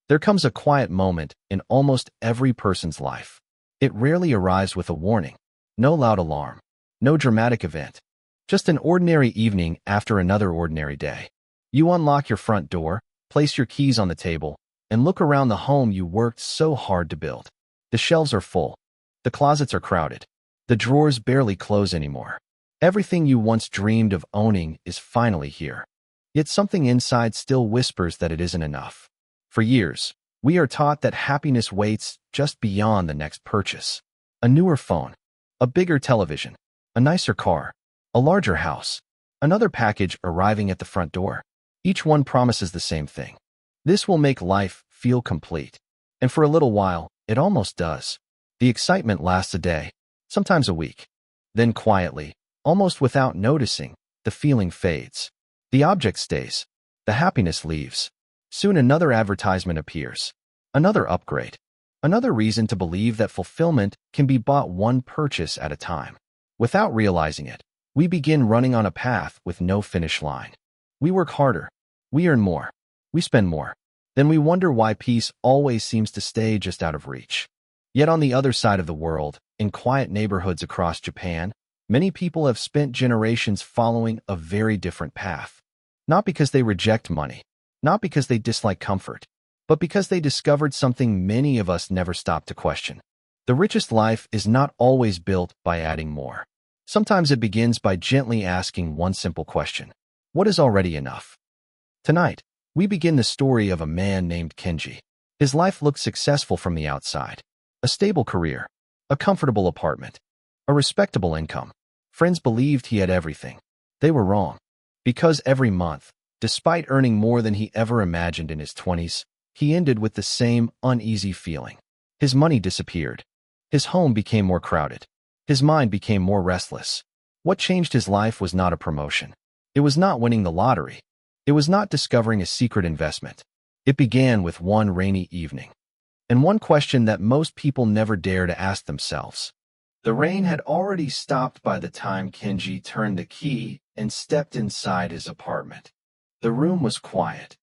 There comes a quiet moment in almost every person's life. It rarely arrives with a warning. No loud alarm. No dramatic event. Just an ordinary evening after another ordinary day. You unlock your front door, place your keys on the table, and look around the home you worked so hard to build. The shelves are full. The closets are crowded. The drawers barely close anymore. Everything you once dreamed of owning is finally here. Yet something inside still whispers that it isn't enough. For years, we are taught that happiness waits just beyond the next purchase. A newer phone, a bigger television, a nicer car, a larger house, another package arriving at the front door. Each one promises the same thing. This will make life feel complete. And for a little while, it almost does. The excitement lasts a day, sometimes a week. Then quietly, almost without noticing, the feeling fades. The object stays. The happiness leaves. Soon another advertisement appears. Another upgrade. Another reason to believe that fulfillment can be bought one purchase at a time. Without realizing it, we begin running on a path with no finish line. We work harder. We earn more. We spend more. Then we wonder why peace always seems to stay just out of reach. Yet on the other side of the world, in quiet neighborhoods across Japan, many people have spent generations following a very different path. Not because they reject money, not because they dislike comfort, but because they discovered something many of us never stopped to question. The richest life is not always built by adding more. Sometimes it begins by gently asking one simple question: what is already enough? Tonight, we begin the story of a man named Kenji. His life looked successful from the outside. A stable career, a comfortable apartment, a respectable income. Friends believed he had everything. They were wrong. Because every month, despite earning more than he ever imagined in his 20s, he ended with the same uneasy feeling. His money disappeared. His home became more crowded. His mind became more restless. What changed his life was not a promotion. It was not winning the lottery. It was not discovering a secret investment. It began with one rainy evening. And one question that most people never dare to ask themselves. The rain had already stopped by the time Kenji turned the key and stepped inside his apartment. The room was quiet.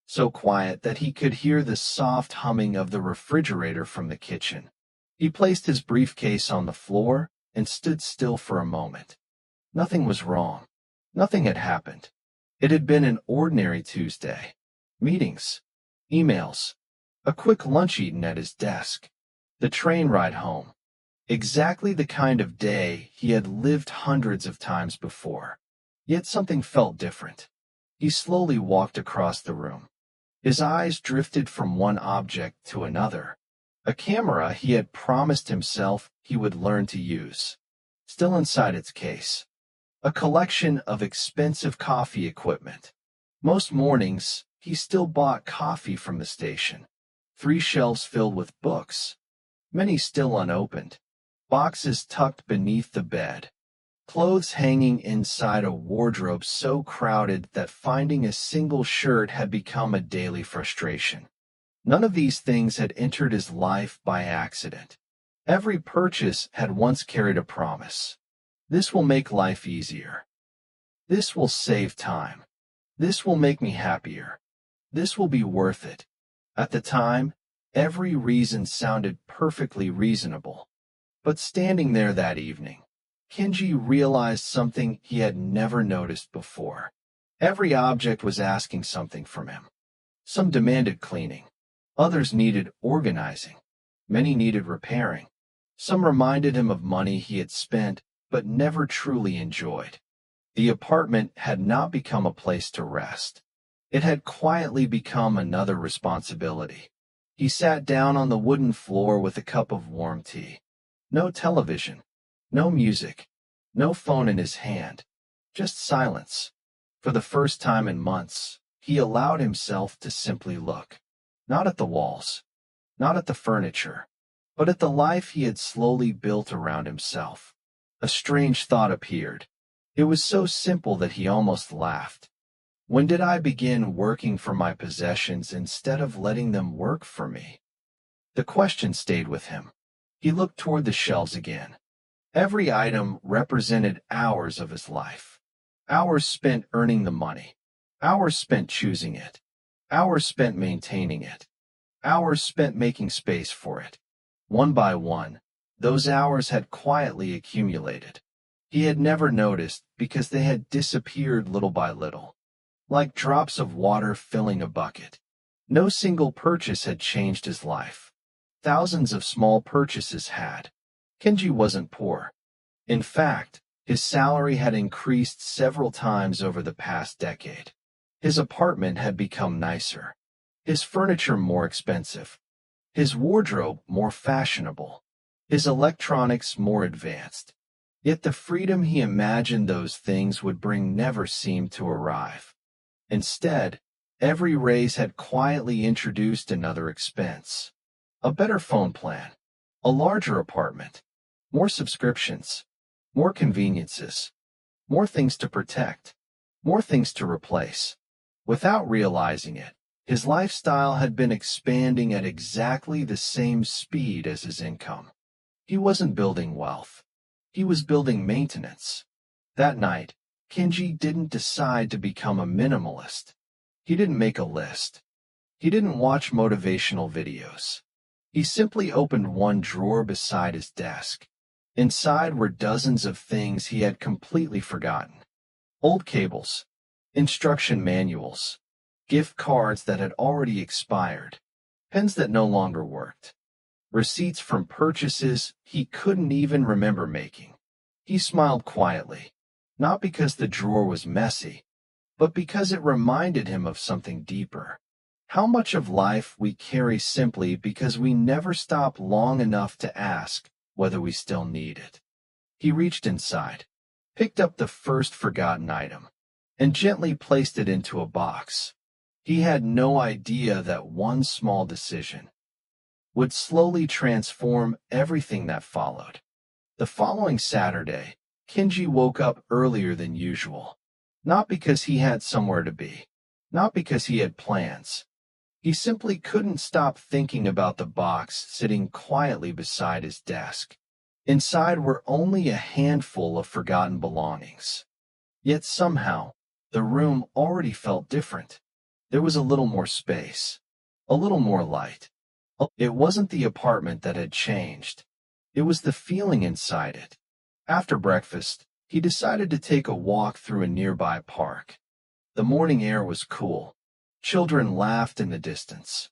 So quiet that he could hear the soft humming of the refrigerator from the kitchen. He placed his briefcase on the floor and stood still for a moment. Nothing was wrong. Nothing had happened. It had been an ordinary Tuesday. Meetings, emails, a quick lunch eaten at his desk, the train ride home. Exactly the kind of day he had lived hundreds of times before. Yet something felt different. He slowly walked across the room. His eyes drifted from one object to another. A camera he had promised himself he would learn to use, still inside its case. A collection of expensive coffee equipment. Most mornings, he still bought coffee from the station. 3 shelves filled with books, many still unopened. Boxes tucked beneath the bed. Clothes hanging inside a wardrobe so crowded that finding a single shirt had become a daily frustration. None of these things had entered his life by accident. Every purchase had once carried a promise. This will make life easier. This will save time. This will make me happier. This will be worth it. At the time, every reason sounded perfectly reasonable. But standing there that evening, Kenji realized something he had never noticed before. Every object was asking something from him. Some demanded cleaning. Others needed organizing. Many needed repairing. Some reminded him of money he had spent but never truly enjoyed. The apartment had not become a place to rest. It had quietly become another responsibility. He sat down on the wooden floor with a cup of warm tea. No television, no music, no phone in his hand, just silence. For the first time in months, he allowed himself to simply look. Not at the walls, not at the furniture, but at the life he had slowly built around himself. A strange thought appeared. It was so simple that he almost laughed. When did I begin working for my possessions instead of letting them work for me? The question stayed with him. He looked toward the shelves again. Every item represented hours of his life. Hours spent earning the money. Hours spent choosing it. Hours spent maintaining it. Hours spent making space for it. One by one, those hours had quietly accumulated. He had never noticed because they had disappeared little by little, like drops of water filling a bucket. No single purchase had changed his life. Thousands of small purchases had. Kenji wasn't poor. In fact, his salary had increased several times over the past decade. His apartment had become nicer, his furniture more expensive, his wardrobe more fashionable, his electronics more advanced. Yet the freedom he imagined those things would bring never seemed to arrive. Instead, every raise had quietly introduced another expense. A better phone plan, a larger apartment, more subscriptions, more conveniences, more things to protect, more things to replace. Without realizing it, his lifestyle had been expanding at exactly the same speed as his income. He wasn't building wealth. He was building maintenance. That night, Kenji didn't decide to become a minimalist. He didn't make a list. He didn't watch motivational videos. He simply opened one drawer beside his desk. Inside were dozens of things he had completely forgotten. Old cables, instruction manuals, gift cards that had already expired, pens that no longer worked, receipts from purchases he couldn't even remember making. He smiled quietly, not because the drawer was messy, but because it reminded him of something deeper. How much of life we carry simply because we never stop long enough to ask whether we still need it. He reached inside, picked up the first forgotten item, and gently placed it into a box. He had no idea that one small decision would slowly transform everything that followed. The following Saturday, Kenji woke up earlier than usual. Not because he had somewhere to be, not because he had plans. He simply couldn't stop thinking about the box sitting quietly beside his desk. Inside were only a handful of forgotten belongings. Yet somehow, the room already felt different. There was a little more space, a little more light. It wasn't the apartment that had changed. It was the feeling inside it. After breakfast, he decided to take a walk through a nearby park. The morning air was cool. Children laughed in the distance.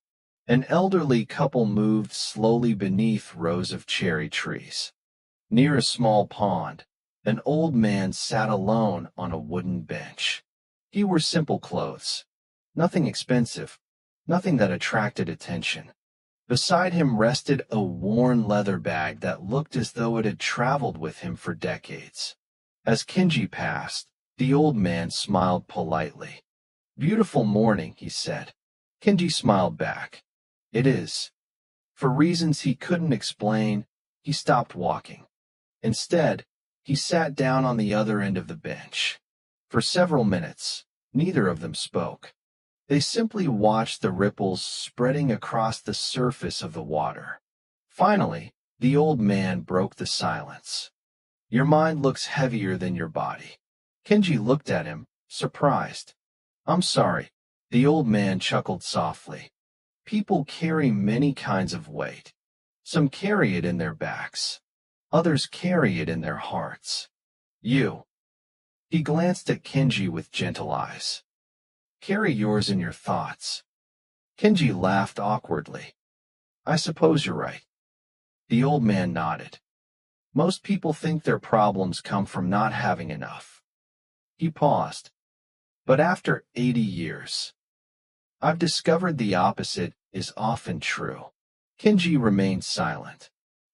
An elderly couple moved slowly beneath rows of cherry trees. Near a small pond, an old man sat alone on a wooden bench. He wore simple clothes. Nothing expensive, nothing that attracted attention. Beside him rested a worn leather bag that looked as though it had traveled with him for decades. As Kenji passed, the old man smiled politely. "Beautiful morning," he said. Kenji smiled back. "It is." For reasons he couldn't explain, he stopped walking. Instead, he sat down on the other end of the bench. For several minutes, neither of them spoke. They simply watched the ripples spreading across the surface of the water. Finally, the old man broke the silence. "Your mind looks heavier than your body." Kenji looked at him, surprised. "I'm sorry." The old man chuckled softly. "People carry many kinds of weight. Some carry it in their backs. Others carry it in their hearts. You." He glanced at Kenji with gentle eyes. "Carry yours in your thoughts." Kenji laughed awkwardly. "I suppose you're right." The old man nodded. "Most people think their problems come from not having enough." He paused. "But after 80 years, I've discovered the opposite is often true." Kenji remained silent.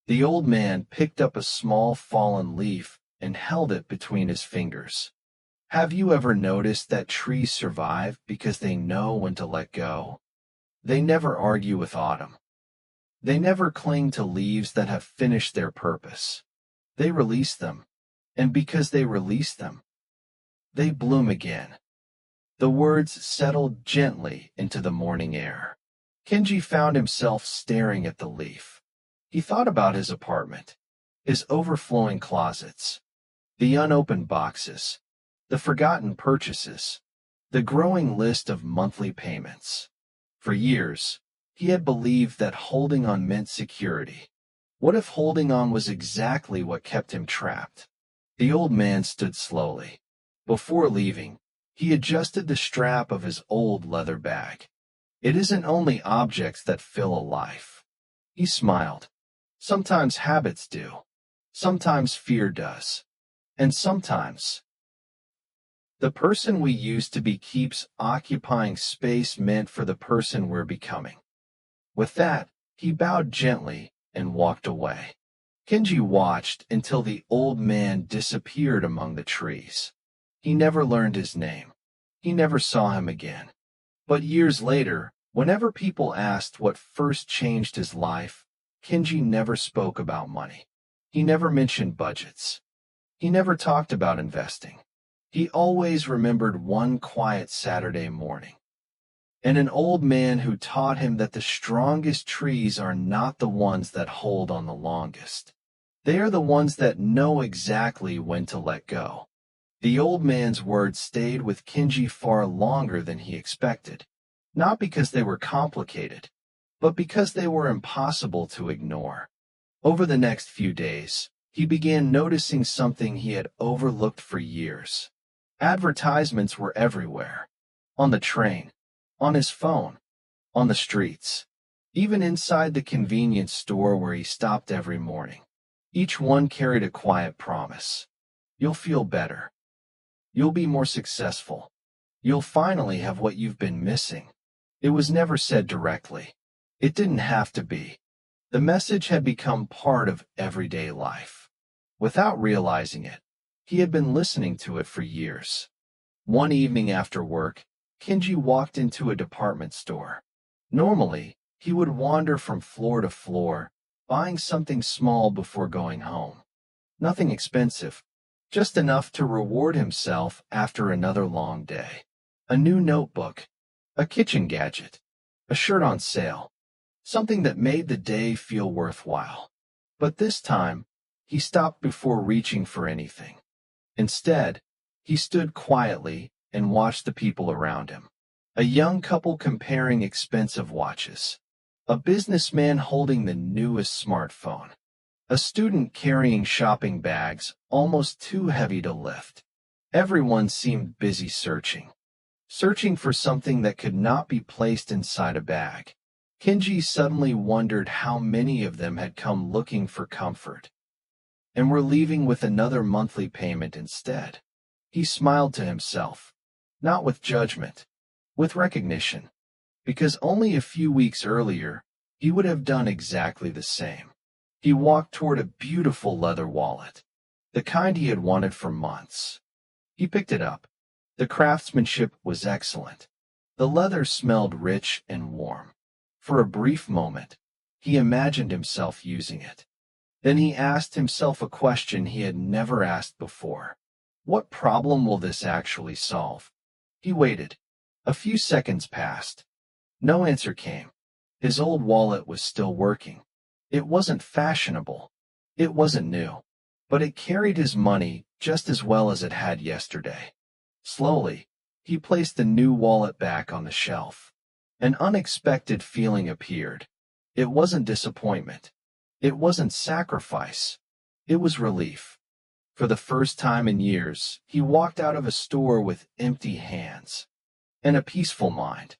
The old man picked up a small fallen leaf and held it between his fingers. "Have you ever noticed that trees survive because they know when to let go? They never argue with autumn. They never cling to leaves that have finished their purpose. They release them, and because they release them, they bloom again." The words settled gently into the morning air. Kenji found himself staring at the leaf. He thought about his apartment, his overflowing closets, the unopened boxes, the forgotten purchases, the growing list of monthly payments. For years, He had believed that holding on meant security. What if holding on was exactly what kept him trapped? The old man stood slowly. Before leaving, he adjusted the strap of his old leather bag. It isn't only objects that fill a life. He smiled. Sometimes habits do. Sometimes fear does. And sometimes the person we used to be keeps occupying space meant for the person we're becoming. With that, he bowed gently and walked away. Kenji watched until the old man disappeared among the trees. He never learned his name. He never saw him again. But years later, whenever people asked what first changed his life, Kenji never spoke about money. He never mentioned budgets. He never talked about investing. He always remembered one quiet Saturday morning, and an old man who taught him that the strongest trees are not the ones that hold on the longest. They are the ones that know exactly when to let go. The old man's words stayed with Kenji far longer than he expected, not because they were complicated, but because they were impossible to ignore. Over the next few days, he began noticing something he had overlooked for years. Advertisements were everywhere. On the train, on his phone, on the streets, even inside the convenience store where he stopped every morning. Each one carried a quiet promise. You'll feel better. You'll be more successful. You'll finally have what you've been missing. It was never said directly. It didn't have to be. The message had become part of everyday life. Without realizing it, he had been listening to it for years. One evening after work, Kenji walked into a department store. Normally, he would wander from floor to floor, buying something small before going home. Nothing expensive, just enough to reward himself after another long day. A new notebook, a kitchen gadget, a shirt on sale, something that made the day feel worthwhile. But this time, he stopped before reaching for anything. Instead, he stood quietly and watched the people around him. A young couple comparing expensive watches. A businessman holding the newest smartphone. A student carrying shopping bags almost too heavy to lift. Everyone seemed busy searching for something that could not be placed inside a bag. Kenji suddenly wondered how many of them had come looking for comfort and were leaving with another monthly payment instead. He smiled to himself, not with judgment, with recognition, because only a few weeks earlier, he would have done exactly the same. He walked toward a beautiful leather wallet, the kind he had wanted for months. He picked it up. The craftsmanship was excellent. The leather smelled rich and warm. For a brief moment, he imagined himself using it. Then he asked himself a question he had never asked before. What problem will this actually solve? He waited. A few seconds passed. No answer came. His old wallet was still working. It wasn't fashionable. It wasn't new. But it carried his money just as well as it had yesterday. Slowly, he placed the new wallet back on the shelf. An unexpected feeling appeared. It wasn't disappointment. It wasn't sacrifice. It was relief. For the first time in years, he walked out of a store with empty hands and a peaceful mind.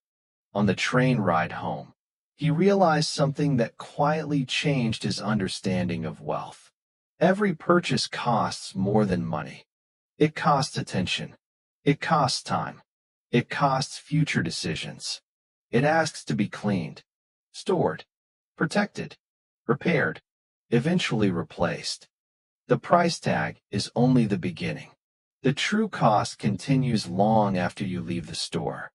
On the train ride home, he realized something that quietly changed his understanding of wealth. Every purchase costs more than money. It costs attention. It costs time. It costs future decisions. It asks to be cleaned, stored, protected, repaired, eventually replaced. The price tag is only the beginning. The true cost continues long after you leave the store.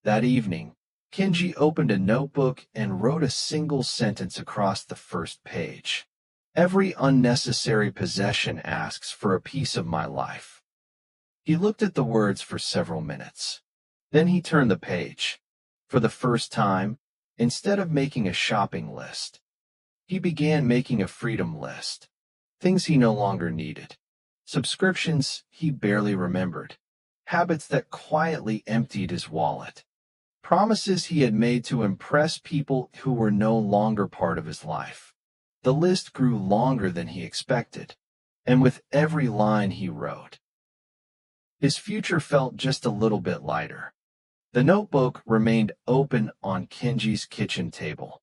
That evening, Kenji opened a notebook and wrote a single sentence across the first page. Every unnecessary possession asks for a piece of my life. He looked at the words for several minutes. Then he turned the page. For the first time, instead of making a shopping list, he began making a freedom list. Things he no longer needed. Subscriptions he barely remembered. Habits that quietly emptied his wallet. promises he had made to impress people who were no longer part of his life. The list grew longer than he expected, and with every line he wrote, his future felt just a little bit lighter. The notebook remained open on Kenji's kitchen table.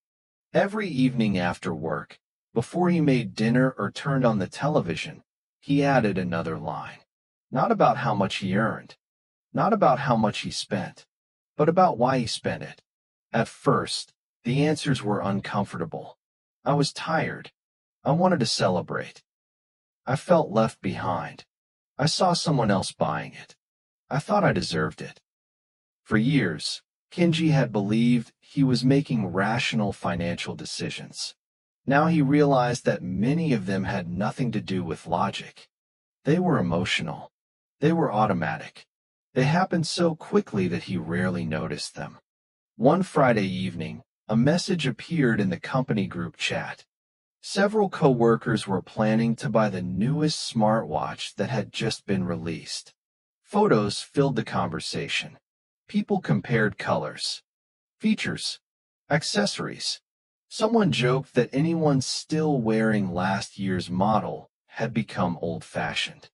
Every evening after work, before he made dinner or turned on the television, he added another line. Not about how much he earned, not about how much he spent, but about why he spent it. At first, the answers were uncomfortable. I was tired. I wanted to celebrate. I felt left behind. I saw someone else buying it. I thought I deserved it. For years, Kenji had believed he was making rational financial decisions. Now he realized that many of them had nothing to do with logic. They were emotional. They were automatic. They happened so quickly that he rarely noticed them. One Friday evening, a message appeared in the company group chat. Several co-workers were planning to buy the newest smartwatch that had just been released. Photos filled the conversation. People compared colors, features, accessories. Someone joked that anyone still wearing last year's model had become old-fashioned.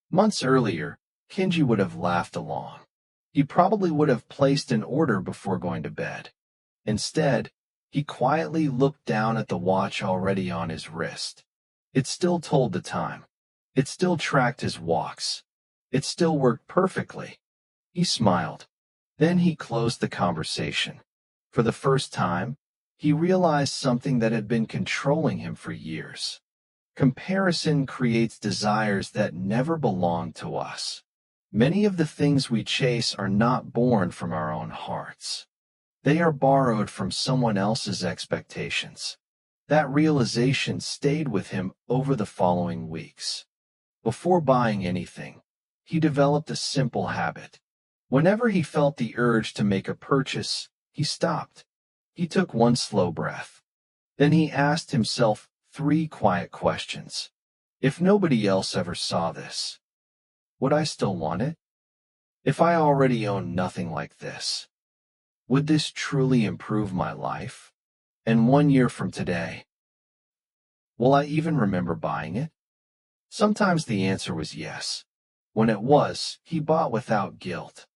Months earlier, Kenji would have laughed along. He probably would have placed an order before going to bed. Instead, he quietly looked down at the watch already on his wrist. It still told the time. It still tracked his walks. It still worked perfectly. He smiled. Then he closed the conversation. For the first time, he realized something that had been controlling him for years. Comparison creates desires that never belong to us. Many of the things we chase are not born from our own hearts. They are borrowed from someone else's expectations. That realization stayed with him over the following weeks. Before buying anything, he developed a simple habit. Whenever he felt the urge to make a purchase, he stopped. He took one slow breath. Then he asked himself 3 quiet questions. If nobody else ever saw this, would I still want it? If I already own nothing like this, would this truly improve my life? And 1 year from today, will I even remember buying it? Sometimes the answer was yes. When it was, he bought without guilt.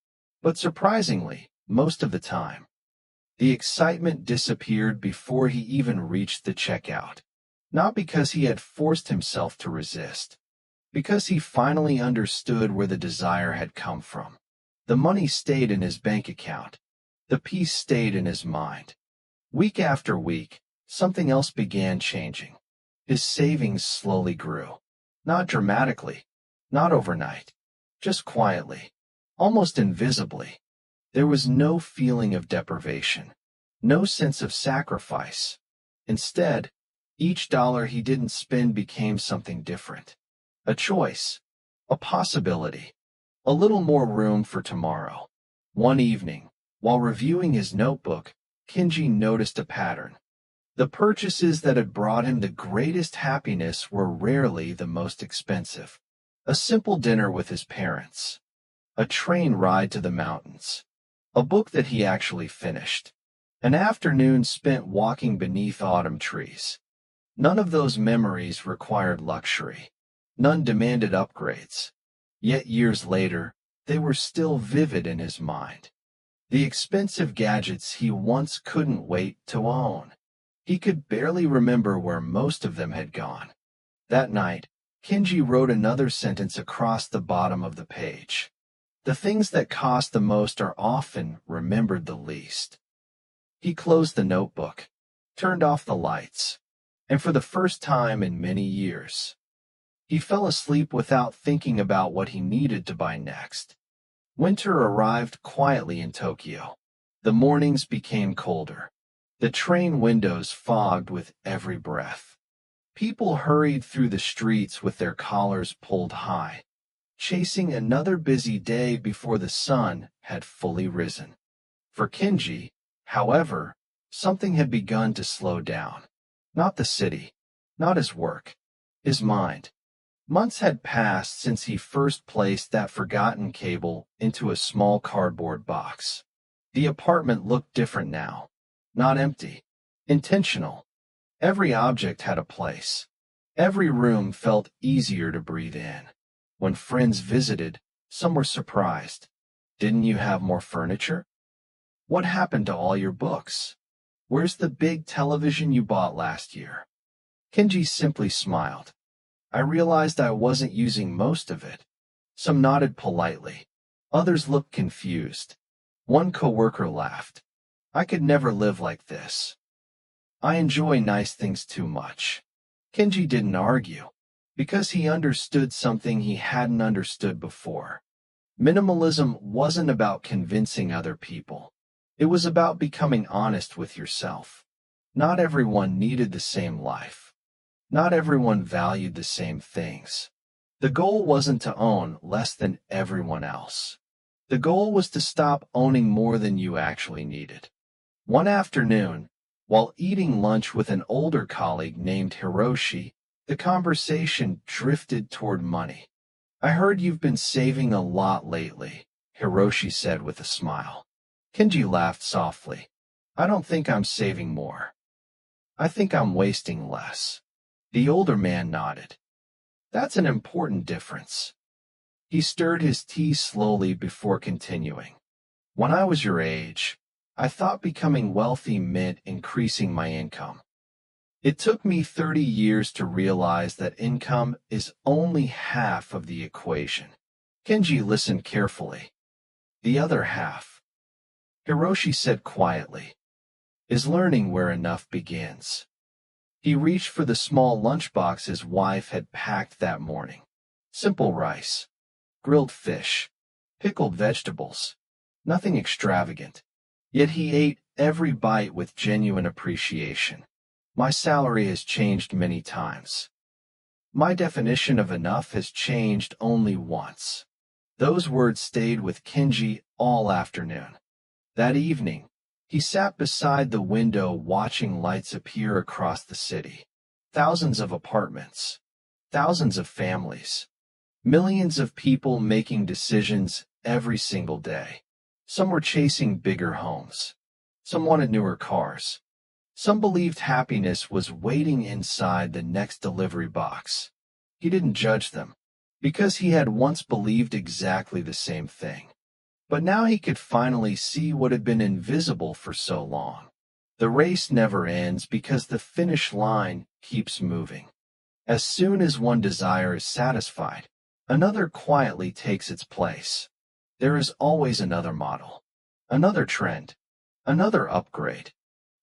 But surprisingly, most of the time, the excitement disappeared before he even reached the checkout. Not because he had forced himself to resist, because he finally understood where the desire had come from. The money stayed in his bank account. The peace stayed in his mind. Week after week, something else began changing. His savings slowly grew. Not dramatically, not overnight, just quietly, almost invisibly. There was no feeling of deprivation, no sense of sacrifice. Instead, each dollar he didn't spend became something different. A choice, a possibility, a little more room for tomorrow. One evening, while reviewing his notebook, Kenji noticed a pattern. The purchases that had brought him the greatest happiness were rarely the most expensive. A simple dinner with his parents, a train ride to the mountains, a book that he actually finished, an afternoon spent walking beneath autumn trees. None of those memories required luxury. None demanded upgrades. Yet years later, they were still vivid in his mind. The expensive gadgets he once couldn't wait to own. He could barely remember where most of them had gone. That night, Kenji wrote another sentence across the bottom of the page. The things that cost the most are often remembered the least. He closed the notebook, turned off the lights, and for the first time in many years, he fell asleep without thinking about what he needed to buy next. Winter arrived quietly in Tokyo. The mornings became colder. The train windows fogged with every breath. People hurried through the streets with their collars pulled high, chasing another busy day before the sun had fully risen. For Kenji, however, something had begun to slow down. Not the city, not his work, his mind. Months had passed since he first placed that forgotten cable into a small cardboard box. The apartment looked different now. Not empty. Intentional. Every object had a place. Every room felt easier to breathe in. When friends visited, some were surprised. Didn't you have more furniture? What happened to all your books? Where's the big television you bought last year? Kenji simply smiled. I realized I wasn't using most of it. Some nodded politely. Others looked confused. One coworker laughed. I could never live like this. I enjoy nice things too much. Kenji didn't argue, because he understood something he hadn't understood before. Minimalism wasn't about convincing other people. It was about becoming honest with yourself. Not everyone needed the same life. Not everyone valued the same things. The goal wasn't to own less than everyone else. The goal was to stop owning more than you actually needed. One afternoon, while eating lunch with an older colleague named Hiroshi, the conversation drifted toward money. I heard you've been saving a lot lately, Hiroshi said with a smile. Kenji laughed softly. I don't think I'm saving more. I think I'm wasting less. The older man nodded. That's an important difference. He stirred his tea slowly before continuing. When I was your age, I thought becoming wealthy meant increasing my income. It took me 30 years to realize that income is only half of the equation. Kenji listened carefully. The other half, Hiroshi said quietly, is learning where enough begins. He reached for the small lunchbox his wife had packed that morning. Simple rice, grilled fish, pickled vegetables, nothing extravagant. Yet he ate every bite with genuine appreciation. My salary has changed many times. My definition of enough has changed only once. Those words stayed with Kenji all afternoon. That evening, he sat beside the window watching lights appear across the city. Thousands of apartments, thousands of families, millions of people making decisions every single day. Some were chasing bigger homes. Some wanted newer cars. Some believed happiness was waiting inside the next delivery box. He didn't judge them, because he had once believed exactly the same thing. But now he could finally see what had been invisible for so long. The race never ends because the finish line keeps moving. As soon as one desire is satisfied, another quietly takes its place. There is always another model, another trend, another upgrade,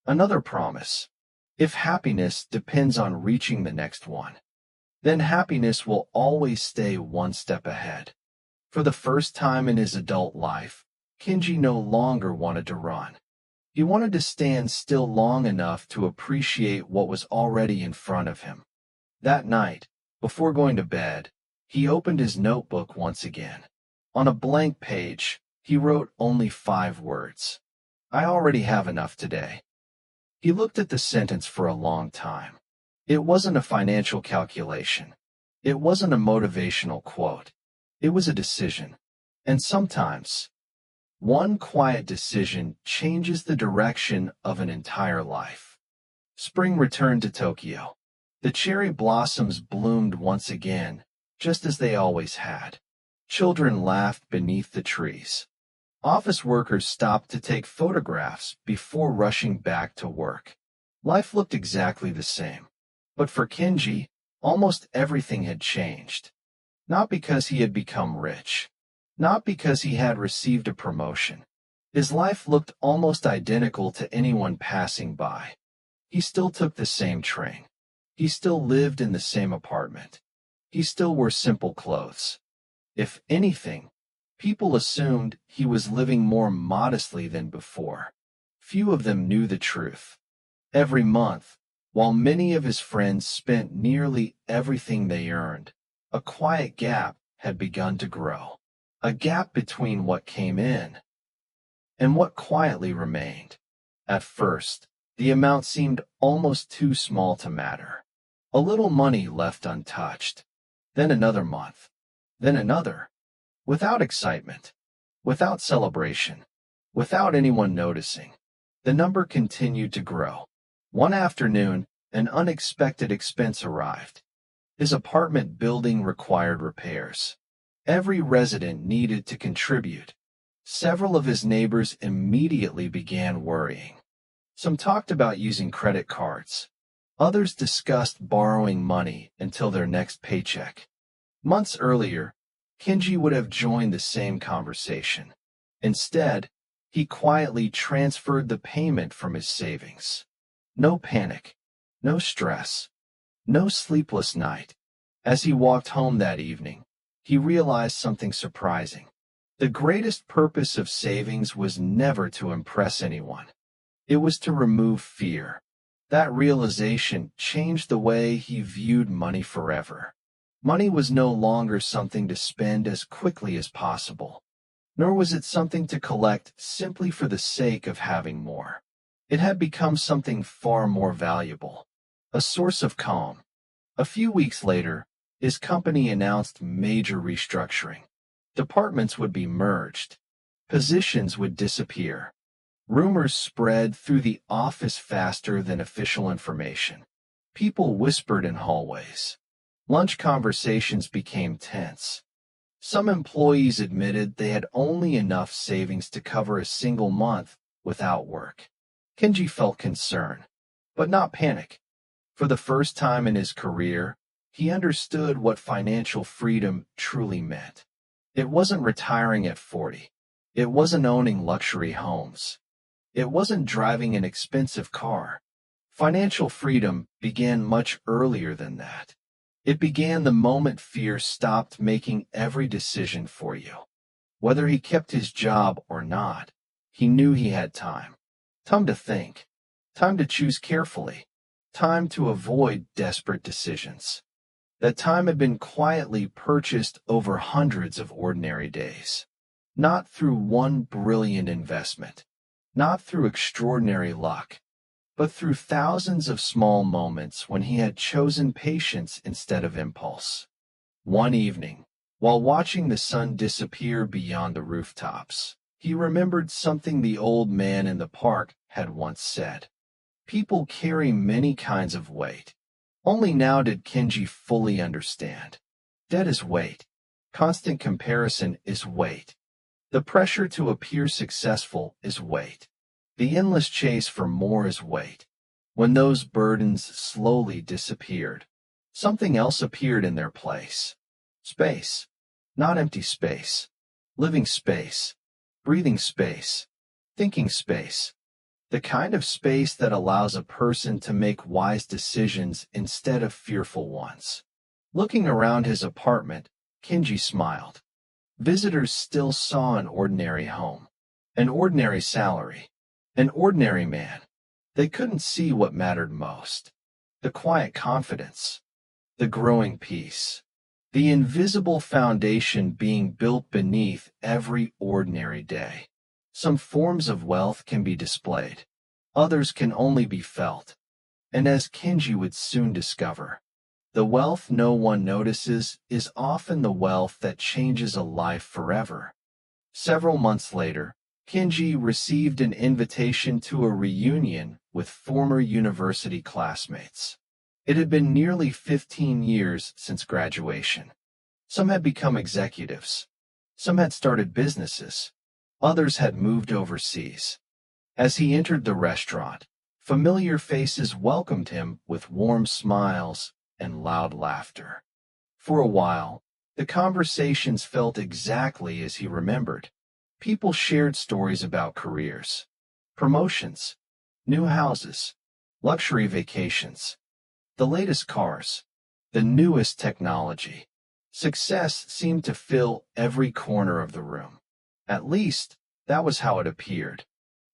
another promise. If happiness depends on reaching the next one, then happiness will always stay one step ahead. For the first time in his adult life, Kenji no longer wanted to run. He wanted to stand still long enough to appreciate what was already in front of him. That night, before going to bed, he opened his notebook once again. On a blank page, he wrote only 5 words. I already have enough today. He looked at the sentence for a long time. It wasn't a financial calculation. It wasn't a motivational quote. It was a decision. And sometimes, one quiet decision changes the direction of an entire life. Spring returned to Tokyo. The cherry blossoms bloomed once again, just as they always had. Children laughed beneath the trees. Office workers stopped to take photographs before rushing back to work. Life looked exactly the same. But for Kenji, almost everything had changed. Not because he had become rich. Not because he had received a promotion. His life looked almost identical to anyone passing by. He still took the same train. He still lived in the same apartment. He still wore simple clothes. If anything, people assumed he was living more modestly than before. Few of them knew the truth. Every month, while many of his friends spent nearly everything they earned, a quiet gap had begun to grow. A gap between what came in and what quietly remained. At first, the amount seemed almost too small to matter. A little money left untouched. Then another month. Then another. Without excitement. Without celebration. Without anyone noticing, the number continued to grow. One afternoon, an unexpected expense arrived. His apartment building required repairs. Every resident needed to contribute. Several of his neighbors immediately began worrying. Some talked about using credit cards. Others discussed borrowing money until their next paycheck. Months earlier, Kenji would have joined the same conversation. Instead, he quietly transferred the payment from his savings. No panic, no stress, no sleepless night. As he walked home that evening, he realized something surprising. The greatest purpose of savings was never to impress anyone. It was to remove fear. That realization changed the way he viewed money forever. Money was no longer something to spend as quickly as possible, nor was it something to collect simply for the sake of having more. It had become something far more valuable, a source of calm. A few weeks later, his company announced major restructuring. Departments would be merged. Positions would disappear. Rumors spread through the office faster than official information. People whispered in hallways. Lunch conversations became tense. Some employees admitted they had only enough savings to cover a single month without work. Kenji felt concern, but not panic. For the first time in his career, he understood what financial freedom truly meant. It wasn't retiring at 40. It wasn't owning luxury homes. It wasn't driving an expensive car. Financial freedom began much earlier than that. It began the moment fear stopped making every decision for you. Whether he kept his job or not, he knew he had time. Time to think. Time to choose carefully. Time to avoid desperate decisions. That time had been quietly purchased over hundreds of ordinary days. Not through one brilliant investment, not through extraordinary luck, but through thousands of small moments when he had chosen patience instead of impulse. One evening, while watching the sun disappear beyond the rooftops, he remembered something the old man in the park had once said. People carry many kinds of weight. Only now did Kenji fully understand. Debt is weight. Constant comparison is weight. The pressure to appear successful is weight. The endless chase for more is weight. When those burdens slowly disappeared, something else appeared in their place. Space. Not empty space. Living space. Breathing space. Thinking space. The kind of space that allows a person to make wise decisions instead of fearful ones. Looking around his apartment, Kenji smiled. Visitors still saw an ordinary home, an ordinary salary, an ordinary man. They couldn't see what mattered most. The quiet confidence, the growing peace, the invisible foundation being built beneath every ordinary day. Some forms of wealth can be displayed. Others can only be felt. And as Kenji would soon discover, the wealth no one notices is often the wealth that changes a life forever. Several months later, Kenji received an invitation to a reunion with former university classmates. It had been nearly 15 years since graduation. Some had become executives. Some had started businesses. Others had moved overseas. As he entered the restaurant, familiar faces welcomed him with warm smiles and loud laughter. For a while, the conversations felt exactly as he remembered. People shared stories about careers, promotions, new houses, luxury vacations, the latest cars, the newest technology. Success seemed to fill every corner of the room. At least, that was how it appeared.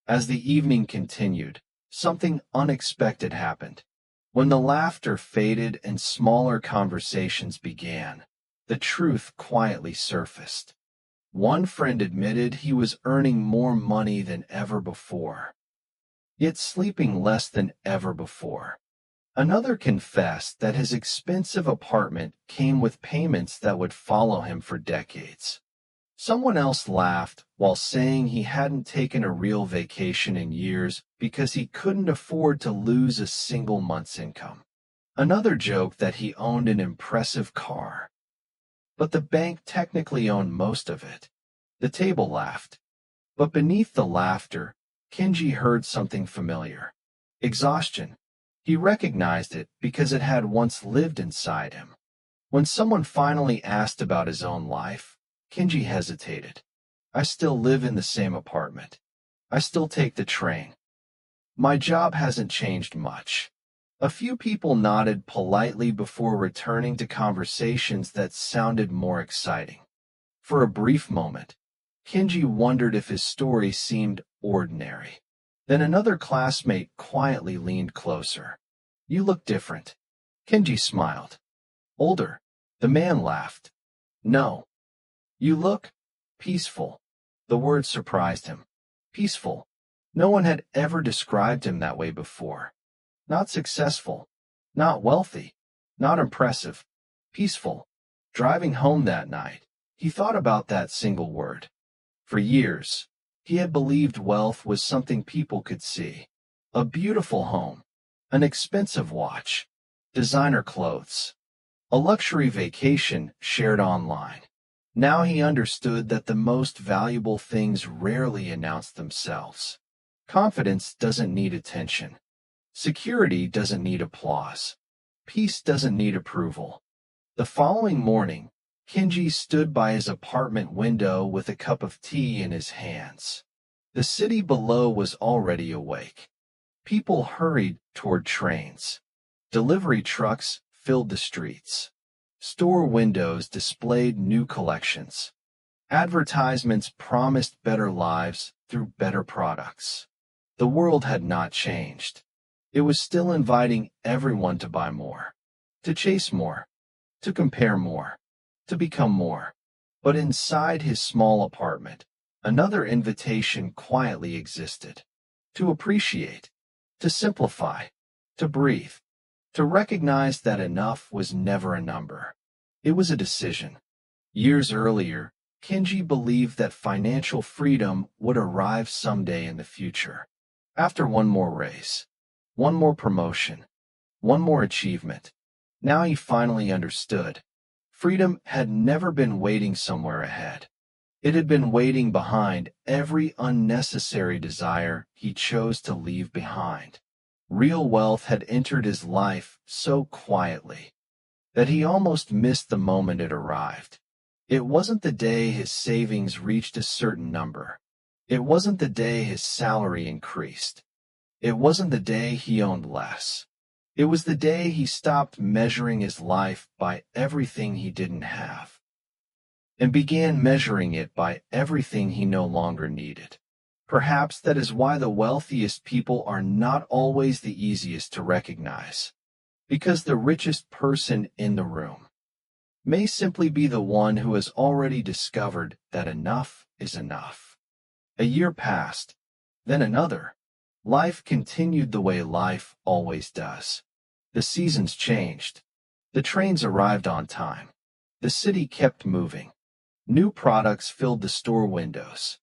As the evening continued, something unexpected happened. When the laughter faded and smaller conversations began, the truth quietly surfaced. One friend admitted he was earning more money than ever before, yet sleeping less than ever before. Another confessed that his expensive apartment came with payments that would follow him for decades. Someone else laughed while saying he hadn't taken a real vacation in years because he couldn't afford to lose a single month's income. Another joked that he owned an impressive car, but the bank technically owned most of it. The table laughed. But beneath the laughter, Kenji heard something familiar. Exhaustion. He recognized it because it had once lived inside him. When someone finally asked about his own life, Kenji hesitated. I still live in the same apartment. I still take the train. My job hasn't changed much. A few people nodded politely before returning to conversations that sounded more exciting. For a brief moment, Kenji wondered if his story seemed ordinary. Then another classmate quietly leaned closer. You look different. Kenji smiled. Older. The man laughed. No. You look peaceful. The word surprised him. Peaceful. No one had ever described him that way before. Not successful. Not wealthy. Not impressive. Peaceful. Driving home that night, he thought about that single word. For years, he had believed wealth was something people could see. A beautiful home, an expensive watch, designer clothes, a luxury vacation shared online. Now he understood that the most valuable things rarely announce themselves. Confidence doesn't need attention. Security doesn't need applause. Peace doesn't need approval. The following morning, Kenji stood by his apartment window with a cup of tea in his hands. The city below was already awake. People hurried toward trains. Delivery trucks filled the streets. Store windows displayed new collections. Advertisements promised better lives through better products. The world had not changed. It was still inviting everyone to buy more, to chase more, to compare more, to become more. But inside his small apartment, another invitation quietly existed. To appreciate, to simplify, to breathe, to recognize that enough was never a number. It was a decision. Years earlier, Kenji believed that financial freedom would arrive someday in the future. After one more raise, one more promotion, one more achievement. Now he finally understood. Freedom had never been waiting somewhere ahead. It had been waiting behind every unnecessary desire he chose to leave behind. Real wealth had entered his life so quietly that he almost missed the moment it arrived. It wasn't the day his savings reached a certain number. It wasn't the day his salary increased. It wasn't the day he owned less. It was the day he stopped measuring his life by everything he didn't have and began measuring it by everything he no longer needed. Perhaps that is why the wealthiest people are not always the easiest to recognize, because the richest person in the room may simply be the one who has already discovered that enough is enough. A year passed, then another. Life continued the way life always does. The seasons changed. The trains arrived on time. The city kept moving. New products filled the store windows.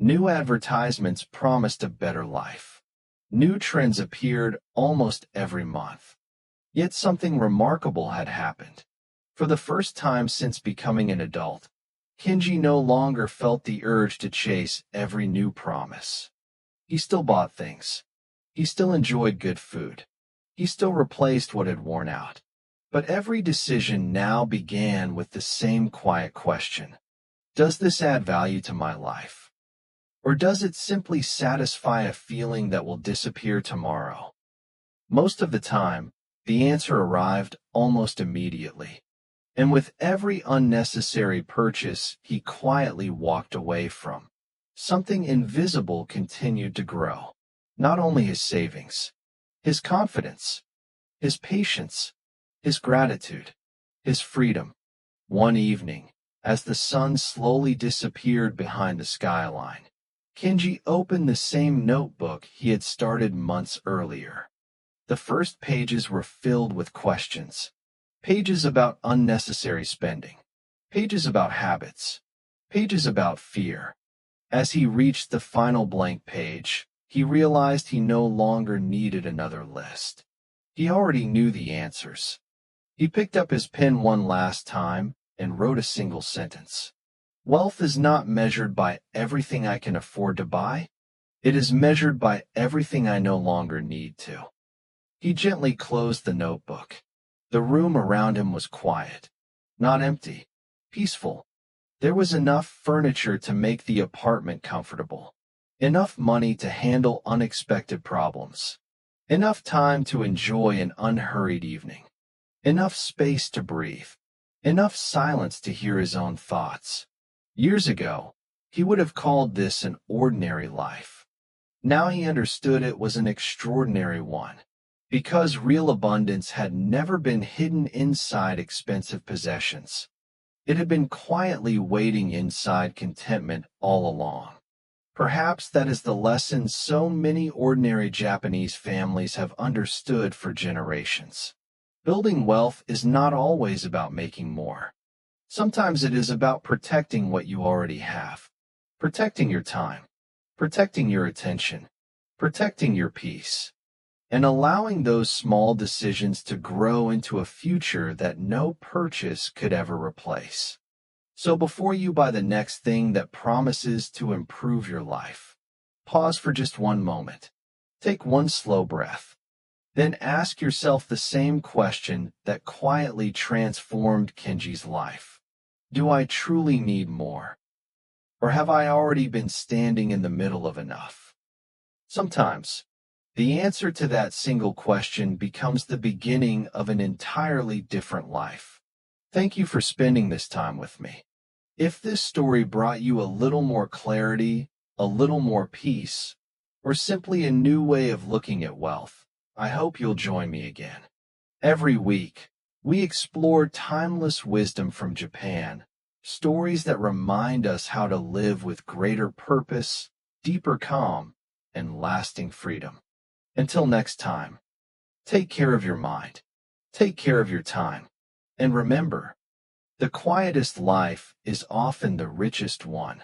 New advertisements promised a better life. New trends appeared almost every month. Yet something remarkable had happened. For the first time since becoming an adult, Kenji no longer felt the urge to chase every new promise. He still bought things. He still enjoyed good food. He still replaced what had worn out. But every decision now began with the same quiet question. Does this add value to my life? Or does it simply satisfy a feeling that will disappear tomorrow? Most of the time, the answer arrived almost immediately. And with every unnecessary purchase he quietly walked away from, something invisible continued to grow. Not only his savings, his confidence, his patience, his gratitude, his freedom. One evening, as the sun slowly disappeared behind the skyline, Kenji opened the same notebook he had started months earlier. The first pages were filled with questions. Pages about unnecessary spending. Pages about habits. Pages about fear. As he reached the final blank page, he realized he no longer needed another list. He already knew the answers. He picked up his pen one last time and wrote a single sentence. Wealth is not measured by everything I can afford to buy. It is measured by everything I no longer need to. He gently closed the notebook. The room around him was quiet, not empty, peaceful. There was enough furniture to make the apartment comfortable, enough money to handle unexpected problems, enough time to enjoy an unhurried evening, enough space to breathe, enough silence to hear his own thoughts. Years ago, he would have called this an ordinary life. Now he understood it was an extraordinary one, because real abundance had never been hidden inside expensive possessions. It had been quietly waiting inside contentment all along. Perhaps that is the lesson so many ordinary Japanese families have understood for generations. Building wealth is not always about making more. Sometimes it is about protecting what you already have. Protecting your time. Protecting your attention. Protecting your peace. And allowing those small decisions to grow into a future that no purchase could ever replace. So before you buy the next thing that promises to improve your life, pause for just one moment. Take one slow breath. Then ask yourself the same question that quietly transformed Kenji's life. Do I truly need more? Or have I already been standing in the middle of enough? Sometimes, the answer to that single question becomes the beginning of an entirely different life. Thank you for spending this time with me. If this story brought you a little more clarity, a little more peace, or simply a new way of looking at wealth, I hope you'll join me again. Every week, we explore timeless wisdom from Japan, stories that remind us how to live with greater purpose, deeper calm, and lasting freedom. Until next time, take care of your mind, take care of your time, and remember, the quietest life is often the richest one.